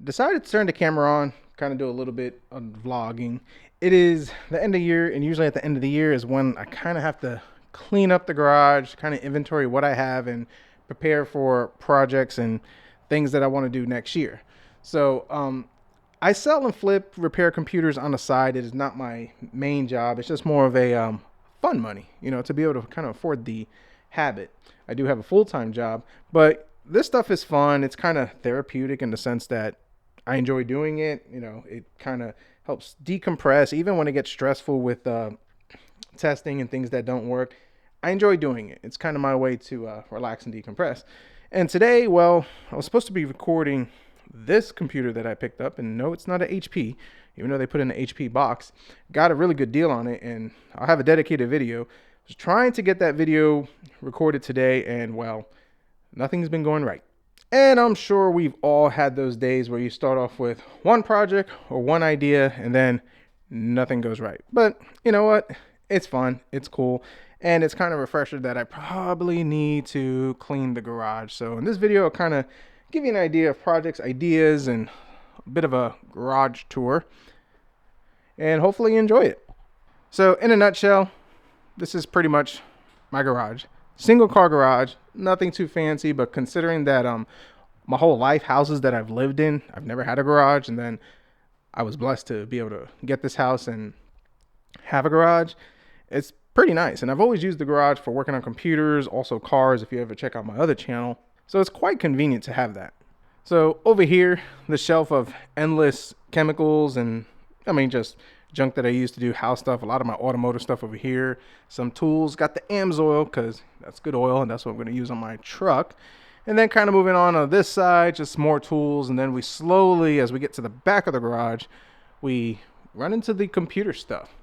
Decided to turn the camera on, kind of do a little bit of vlogging. It is the end of the year, and usually at the end of the year is when I kind of have to clean up the garage, kind of inventory what I have, and prepare for projects and things that I want to do next year. So I sell and flip repair computers on the side. It is not my main job. It's just more of a fun money, to be able to kind of afford the habit. I do have a full time job, but this stuff is fun. It's kind of therapeutic in the sense that I enjoy doing it. It kind of helps decompress, even when it gets stressful with testing and things that don't work. I enjoy doing it. It's kind of my way to relax and decompress. And today, well, I was supposed to be recording this computer that I picked up, and no, it's not an HP, even though they put in an HP box. Got a really good deal on it, and I'll have a dedicated video. I was trying to get that video recorded today, and well, nothing's been going right. And I'm sure we've all had those days where you start off with one project or one idea and then nothing goes right. But you know what? It's fun. It's cool. And it's kind of a refresher that I probably need to clean the garage. So in this video, I'll kind of give you an idea of projects, ideas, and a bit of a garage tour. And hopefully you enjoy it. So in a nutshell, this is pretty much my garage. Single car garage, nothing too fancy, but considering that my whole life, houses that I've lived in, I've never had a garage, and then I was blessed to be able to get this house and have a garage. It's pretty nice, and I've always used the garage for working on computers, also cars, if you ever check out my other channel. So it's quite convenient to have that. So over here, the shelf of endless chemicals and just junk that I use to do house stuff. A lot of my automotive stuff over here. Some tools. Got the AMSOIL because that's good oil and that's what I'm going to use on my truck. And then kind of moving on this side, just more tools. And then we slowly, as we get to the back of the garage, we run into the computer stuff.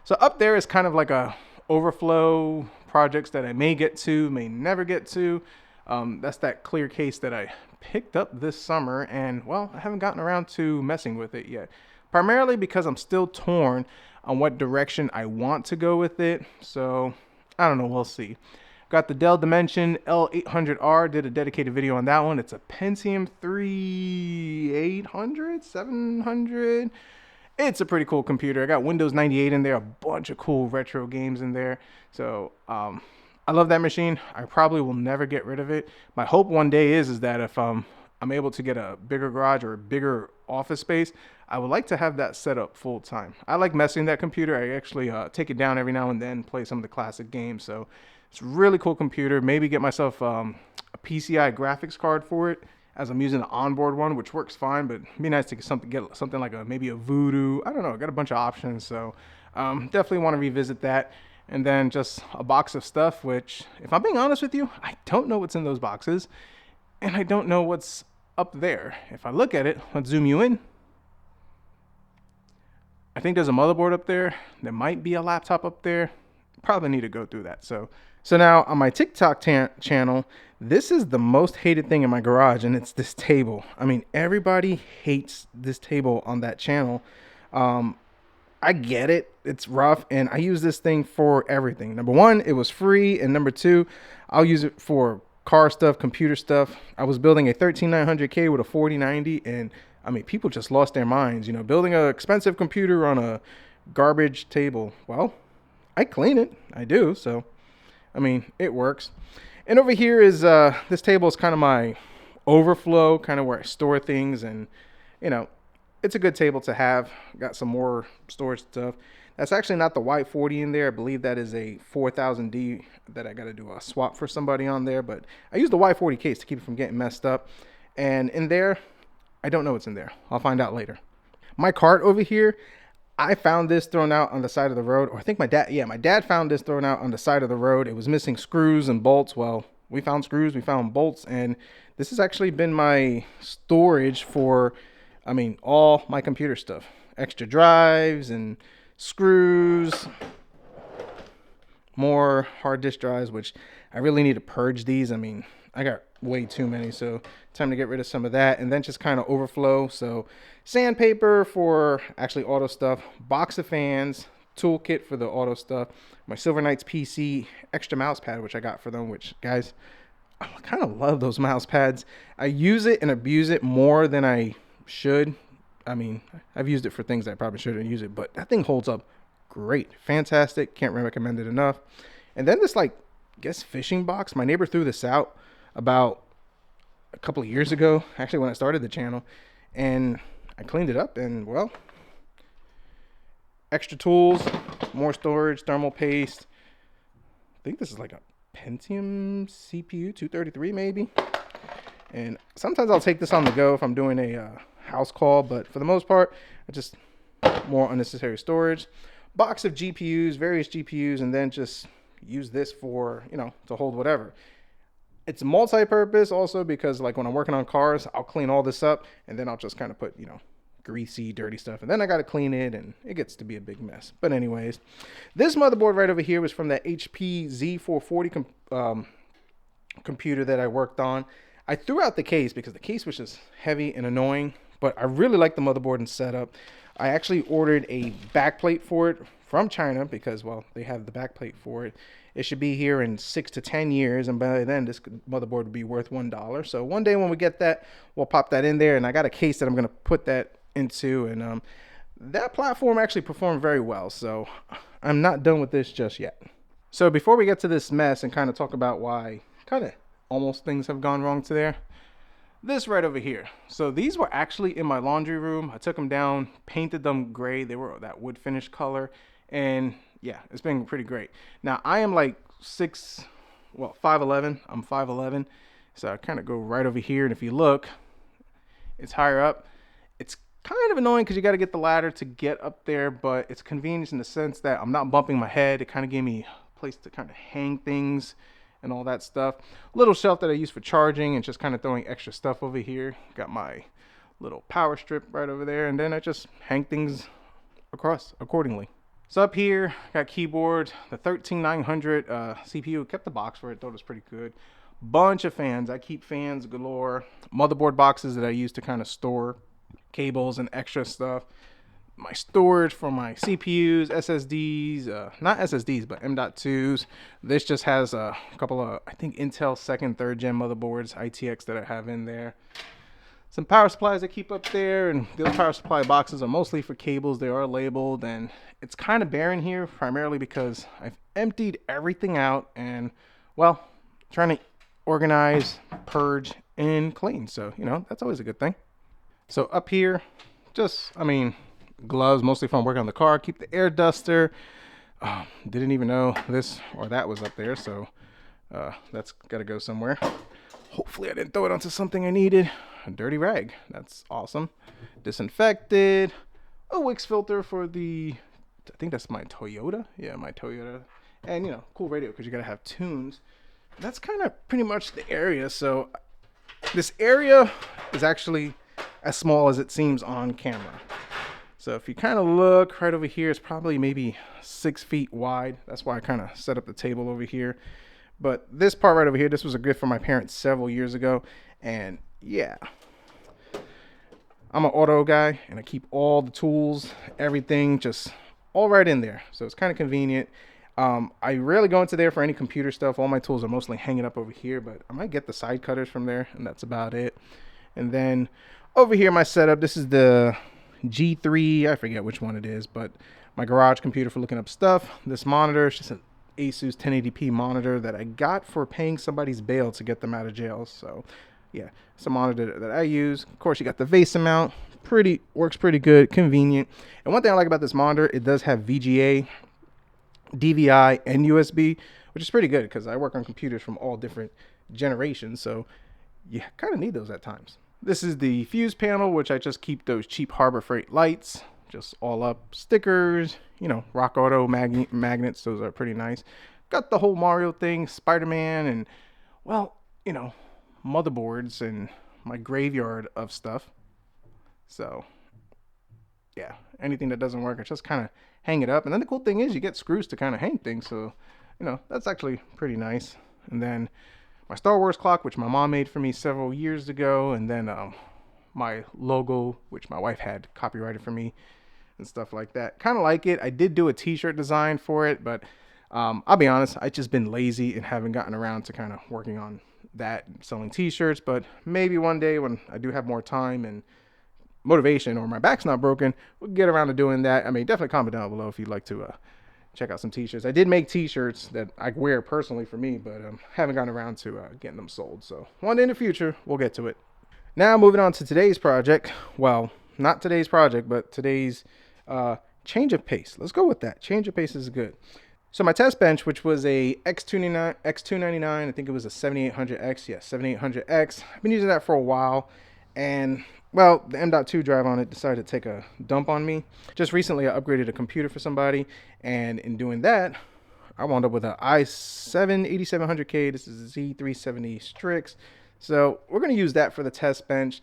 So up there is kind of like a overflow projects that I may get to, may never get to. That's that clear case that I picked up this summer, and well, I haven't gotten around to messing with it yet. Primarily because I'm still torn on what direction I want to go with it. So I don't know, we'll see. Got the Dell Dimension L800R, did a dedicated video on that one. It's a Pentium 3 800, 700. It's a pretty cool computer. I got Windows 98 in there, a bunch of cool retro games in there. So I love that machine. I probably will never get rid of it. My hope one day is that if I'm able to get a bigger garage or a bigger office space, I would like to have that set up full time. I like messing that computer. I actually take it down every now and then, play some of the classic games. So it's a really cool computer. Maybe get myself a PCI graphics card for it, as I'm using the onboard one, which works fine. But it'd be nice to get something like maybe a Voodoo. I don't know. I got a bunch of options. So definitely want to revisit that. And then just a box of stuff, which, if I'm being honest with you, I don't know what's in those boxes. And I don't know what's up there. If I look at it, let's zoom you in. I think there's a motherboard up there. There might be a laptop up there. Probably need to go through that. So now on my TikTok channel, this is the most hated thing in my garage, and it's this table. Everybody hates this table on that channel. I get it. It's rough, and I use this thing for everything. Number one, it was free, and number two, I'll use it for car stuff, computer stuff. I was building a 13900K with a 4090, and people just lost their minds. Building an expensive computer on a garbage table. Well, I clean it. I do. So, it works. And over here is this table is kind of my overflow, kind of where I store things, and it's a good table to have. Got some more storage stuff. That's actually not the white 40 in there. I believe that is a 4000D that I got to do a swap for somebody on there. But I use the white 40 case to keep it from getting messed up. And in there, I don't know what's in there. I'll find out later. My cart over here, I found this thrown out on the side of the road. Or I think my dad found this thrown out on the side of the road. It was missing screws and bolts. Well, we found screws, we found bolts. And this has actually been my storage for, all my computer stuff. Extra drives and screws, more hard disk drives, which I really need to purge these. I got way too many, so time to get rid of some of that. And then just kind of overflow. So sandpaper for actually auto stuff, box of fans, toolkit for the auto stuff, my Silver Knights PC extra mouse pad, which I got for them, which, guys, I kind of love those mouse pads. I use it and abuse it more than I should. I mean, I've used it for things that I probably shouldn't use it, but that thing holds up great. Fantastic. Can't recommend it enough. And then this, like, I guess fishing box. My neighbor threw this out about a couple of years ago, actually when I started the channel, and I cleaned it up, and well, extra tools, more storage, thermal paste. I think this is like a Pentium CPU 233 maybe. And sometimes I'll take this on the go if I'm doing a house call, but for the most part, I just more unnecessary storage. Box of GPUs, various GPUs, and then just use this for, you know, to hold whatever. It's multi-purpose also because, like, when I'm working on cars, I'll clean all this up and then I'll just kind of put, you know, greasy, dirty stuff, and then I got to clean it, and it gets to be a big mess. But anyways, this motherboard right over here was from that HP Z440 computer that I worked on. I threw out the case because the case was just heavy and annoying, but I really like the motherboard and setup. I actually ordered a backplate for it from China because, well, they have the backplate for it. It should be here in 6 to 10 years, and by then this motherboard would be worth $1. So one day when we get that, we'll pop that in there, and I got a case that I'm going to put that into, and that platform actually performed very well, so I'm not done with this just yet. So before we get to this mess and kind of talk about why kind of almost things have gone wrong to there, this right over here. So these were actually in my laundry room. I took them down, painted them gray. They were that wood finish color, and yeah, it's been pretty great. Now I am like 5'11". I'm 5'11", so I kind of go right over here, and if you look, it's higher up. It's kind of annoying because you got to get the ladder to get up there, but it's convenient in the sense that I'm not bumping my head. It kind of gave me a place to kind of hang things and all that stuff. Little shelf that I use for charging and just kind of throwing extra stuff over here. Got my little power strip right over there, and then I just hang things across accordingly. So up here, got keyboard, the 13900 CPU. Kept the box for it, thought it was pretty good. Bunch of fans. I keep fans galore. Motherboard boxes that I use to kind of store cables and extra stuff. My storage for my CPUs, SSDs, not SSDs, but M.2s. This just has a couple of, I think, Intel 2nd, 3rd gen motherboards, ITX, that I have in there. Some power supplies I keep up there, and those power supply boxes are mostly for cables. They are labeled, and it's kind of barren here, primarily because I've emptied everything out and, well, trying to organize, purge, and clean. So, you know, that's always a good thing. So up here, just, I mean, gloves, mostly if I'm working on the car. Keep the air duster. Didn't even know this or that was up there, so that's got to go somewhere. Hopefully I didn't throw it onto something I needed. A dirty rag. That's awesome. Disinfected. A Wix filter for the, I think that's my Toyota. Yeah, my Toyota. And, you know, cool radio because you got to have tunes. That's kind of pretty much the area. So this area is actually as small as it seems on camera. So if you kind of look right over here, it's probably maybe 6 feet wide. That's why I kind of set up the table over here. But this part right over here, this was a gift from my parents several years ago. And yeah, I'm an auto guy, and I keep all the tools, everything just all right in there. So it's kind of convenient. I rarely go into there for any computer stuff. All my tools are mostly hanging up over here, but I might get the side cutters from there, and that's about it. And then over here, my setup, this is the G3, I forget which one it is, but my garage computer for looking up stuff. This monitor is just an Asus 1080p monitor that I got for paying somebody's bail to get them out of jail. So yeah, it's a monitor that I use. Of course, you got the VESA mount. Works pretty good, convenient. And one thing I like about this monitor, it does have VGA, DVI, and USB, which is pretty good because I work on computers from all different generations. So you kind of need those at times. This is the fuse panel, which I just keep those cheap Harbor Freight lights, just all up. Stickers, you know, Rock Auto magnets. Those are pretty nice. Got the whole Mario thing, Spider-Man, and, well, you know, motherboards and my graveyard of stuff. So yeah, anything that doesn't work, I just kind of hang it up. And then the cool thing is you get screws to kind of hang things. So, you know, that's actually pretty nice. And then my Star Wars clock, which my mom made for me several years ago. And then my logo, which my wife had copyrighted for me and stuff like that. Kind of like it. I did do a t-shirt design for it, but I'll be honest, I've just been lazy and haven't gotten around to kind of working on that, selling t-shirts. But maybe one day when I do have more time and motivation or my back's not broken, we'll get around to doing that. I mean, definitely comment down below if you'd like to check out some t-shirts. I did make t-shirts that I wear personally for me, but haven't gotten around to getting them sold. So one day in the future, we'll get to it. Now moving on to today's project. Well, not today's project, but today's change of pace. Let's go with that. Change of pace is good. So my test bench, which was a X299, I think it was a 7800X. Yeah, 7800X. I've been using that for a while, and well, the M.2 drive on it decided to take a dump on me. Just recently, I upgraded a computer for somebody, and in doing that, I wound up with an i7 8700K. This is a Z370 Strix. So we're going to use that for the test bench.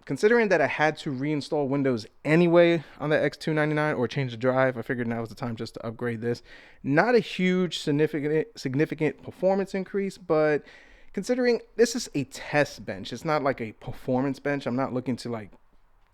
Considering that I had to reinstall Windows anyway on the X299 or change the drive, I figured now was the time just to upgrade this. Not a huge significant performance increase, but considering this is a test bench, it's not like a performance bench. I'm not looking to like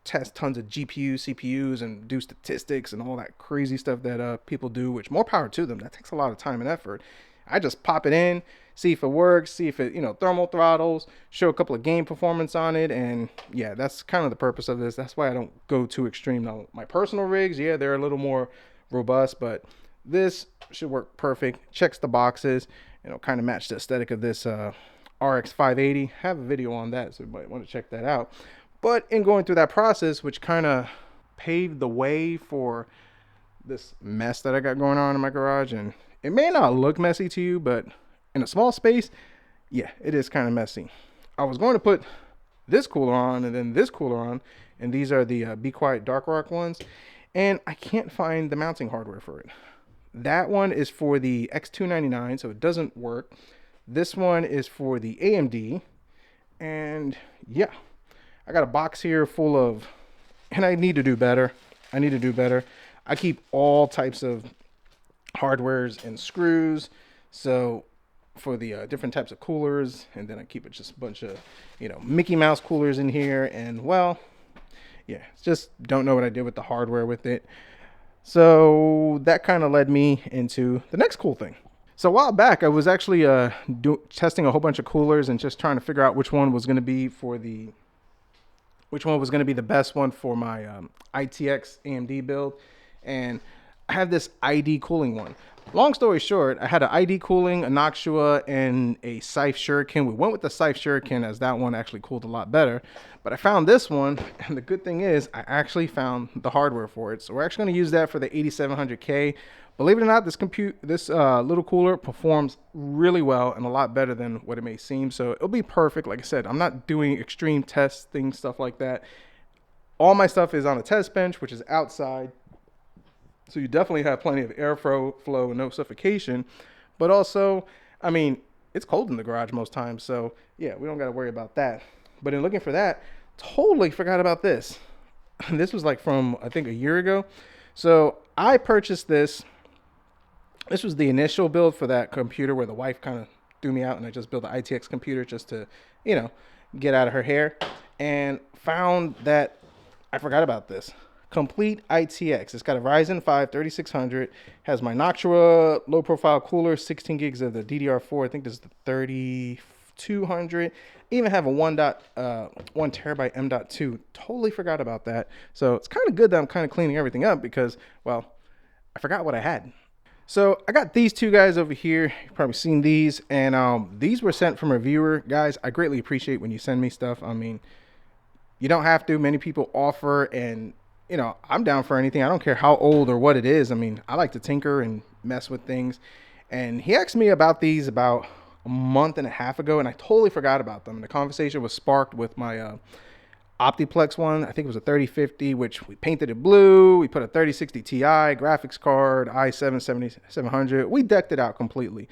test tons of GPUs, CPUs, and do statistics and all that crazy stuff that people do, which more power to them. That takes a lot of time and effort. I just pop it in, see if it works, see if it, thermal throttles, show a couple of game performance on it, and yeah, that's kind of the purpose of this. That's why I don't go too extreme. Now, my personal rigs, yeah, they're a little more robust, but this should work perfect. Checks the boxes, kind of match the aesthetic of this RX 580. Have a video on that, so you might want to check that out. But in going through that process, which kind of paved the way for this mess that I got going on in my garage, and it may not look messy to you, but in a small space, yeah, it is kind of messy. I was going to put this cooler on and then this cooler on, and these are the Be Quiet Dark Rock ones, and I can't find the mounting hardware for it. That one is for the X299, so it doesn't work. This one is for the AMD, and yeah, I got a box here full of, and I need to do better. I keep all types of hardwares and screws, so for the different types of coolers, and then I keep it just a bunch of Mickey Mouse coolers in here, and well, yeah, just don't know what I did with the hardware with it. So that kind of led me into the next cool thing. So a while back, I was actually testing a whole bunch of coolers and just trying to figure out which one was going to be the best one for my ITX AMD build, and I have this ID cooling one. Long story short, I had an ID cooling, a Noctua, and a Scythe Shuriken. We went with the Scythe Shuriken as that one actually cooled a lot better. But I found this one, and the good thing is I actually found the hardware for it. So we're actually going to use that for the 8700K. Believe it or not, this little cooler performs really well and a lot better than what it may seem. So it'll be perfect. Like I said, I'm not doing extreme testing, stuff like that. All my stuff is on a test bench, which is outside. So you definitely have plenty of airflow and no suffocation. But also, I mean, it's cold in the garage most times. So yeah, we don't got to worry about that. But in looking for that, totally forgot about this. This was like from, I think, a year ago. So I purchased this. This was the initial build for that computer where the wife kind of threw me out, and I just built an ITX computer just to, get out of her hair. And found that I forgot about this. Complete ITX. It's got a Ryzen 5 3600, has my Noctua low profile cooler, 16 gigs of the DDR4. I think this is the 3200. Even have a 1 terabyte M.2. Totally forgot about that. So it's kind of good that I'm kind of cleaning everything up because, well, I forgot what I had. So I got these two guys over here. You've probably seen these, and these were sent from a viewer. Guys, I greatly appreciate when you send me stuff. I mean, you don't have to. Many people offer, and I'm down for anything. I don't care how old or what it is. I mean, I like to tinker and mess with things. And he asked me about these about a month and a half ago, and I totally forgot about them. And the conversation was sparked with my Optiplex one. I think it was a 3050, which we painted it blue. We put a 3060 Ti graphics card, i7 7700. We decked it out completely.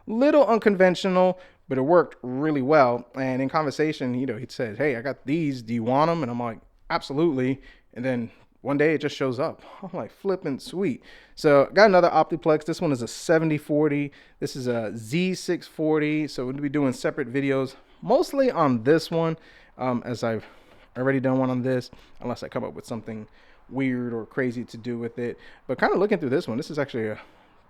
Little unconventional, but it worked really well. And in conversation, he said, "Hey, I got these. Do you want them?" And I'm like, "Absolutely." And then one day it just shows up. I'm like, flipping sweet. So got another Optiplex. This one is a 7040. This is a Z640. So we'll be doing separate videos, mostly on this one, as I've already done one on this, unless I come up with something weird or crazy to do with it. But kind of looking through this one, this is actually a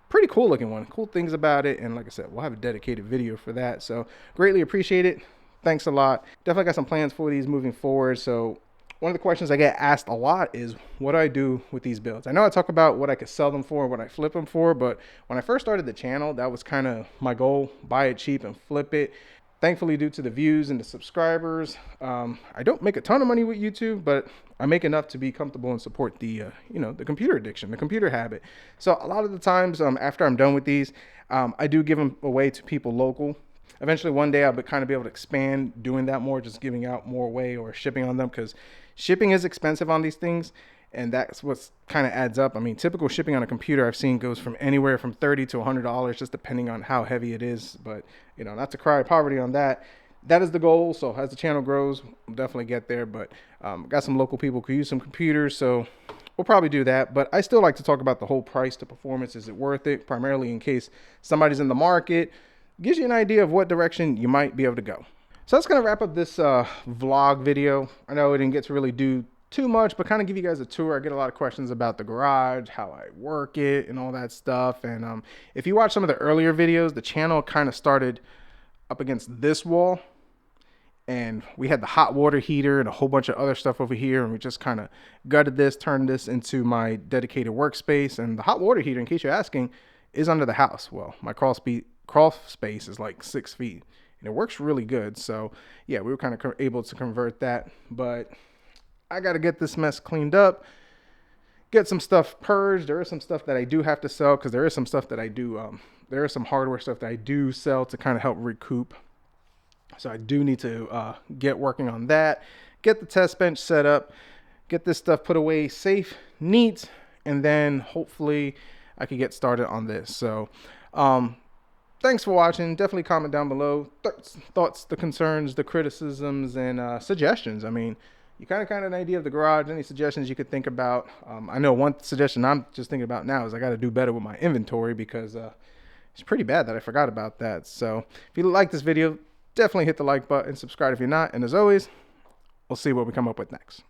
pretty cool looking one. Cool things about it. And like I said, we'll have a dedicated video for that. So greatly appreciate it. Thanks a lot. Definitely got some plans for these moving forward. So one of the questions I get asked a lot is what do I do with these builds? I know I talk about what I could sell them for, what I flip them for, but when I first started the channel, that was kind of my goal: buy it cheap and flip it. Thankfully, due to the views and the subscribers, I don't make a ton of money with YouTube, but I make enough to be comfortable and support the the computer addiction, the computer habit. So a lot of the times, after I'm done with these, I do give them away to people local. Eventually one day I'll kind of be able to expand doing that more, just giving out more away or shipping on them, because shipping is expensive on these things, and that's what's kind of adds up. I mean, typical shipping on a computer I've seen goes from anywhere from $30 to $100, just depending on how heavy it is. But not to cry poverty on that. That is the goal. So as the channel grows, we'll definitely get there. But got some local people who use some computers, so we'll probably do that. But I still like to talk about the whole price to performance. Is it worth it? Primarily in case somebody's in the market. Gives you an idea of what direction you might be able to go. So that's going to wrap up this vlog video. I know it didn't get to really do too much, but kind of give you guys a tour. I get a lot of questions about the garage, how I work it, and all that stuff. And if you watch some of the earlier videos, the channel kind of started up against this wall, and we had the hot water heater and a whole bunch of other stuff over here, and we just kind of gutted this, turned this into my dedicated workspace. And the hot water heater, in case you're asking, is under the house. Well, my crawl space is like 6 feet, and it works really good. So yeah, we were kind of able to convert that, but I got to get this mess cleaned up, get some stuff purged. There is some stuff that I do have to sell, because there is some stuff that I do there is some hardware stuff that I do sell to kind of help recoup. So I do need to get working on that, get the test bench set up, get this stuff put away safe, neat, and then hopefully I could get started on this. So thanks for watching. Definitely comment down below thoughts, the concerns, the criticisms, and suggestions. I mean, you kind of an idea of the garage. Any suggestions you could think about? I know one suggestion I'm just thinking about now is I got to do better with my inventory, because it's pretty bad that I forgot about that. So if you like this video, definitely hit the like button, subscribe if you're not, and as always, we'll see what we come up with next.